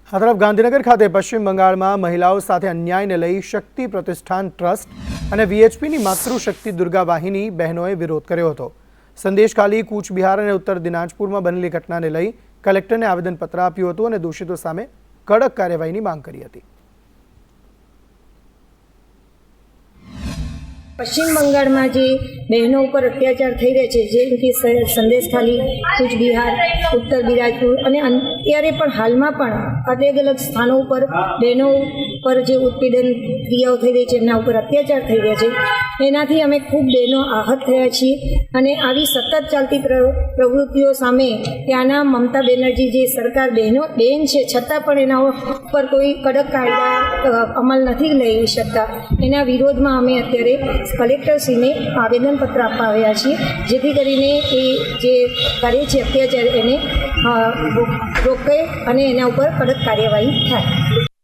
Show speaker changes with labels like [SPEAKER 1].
[SPEAKER 1] આ તરફ ગાંધીનગર ખાતે પશ્ચિમ બંગાળમાં મહિલાઓ સાથે અન્યાયને લઈ શક્તિ પ્રતિષ્ઠાન ટ્રસ્ટ અને વીએચપીની માતૃશક્તિ દુર્ગા વાહિની બહેનોએ વિરોધ કર્યો હતો। સંદેશખાલી, કૂચ બિહાર અને ઉત્તર દિનાજપુરમાં બનેલી ઘટનાને લઈ કલેક્ટરને આવેદનપત્ર આપ્યું હતું અને દોષિતો સામે કડક કાર્યવાહીની માંગ કરી હતી।
[SPEAKER 2] पश्चिम बंगाल में जो बहनों पर अत्याचार थई रहे छे, जेम के संदेशखाली, कूच बिहार, उत्तर दिनाजपुर अने अत्यारे पण हाल में पण अलग अलग स्थानों पर बहनों पर जो उत्पीड़न क्रियाओं थई रही है, एमना पर अत्याचार थई रह्या छे। एनाथी अमे खूब बहनों आहत थया छीए अने आवी सतत चालती प्रवृत्तिओ सामे त्याना ममता बेनर्जी जे सरकार बेन छे छतां पण एना पर कोई कड़क कायदा अमल नहीं लई शकता। एना विरोधमां अमे अत्यारे कलेक्टरश्रीने आवेदनपत्र आपवा આવ્યા છીએ, જેથી કરીને એ જે કરે છે અત્યાચાર એને રોકે અને એના ઉપર કડક કાર્યવાહી થાય।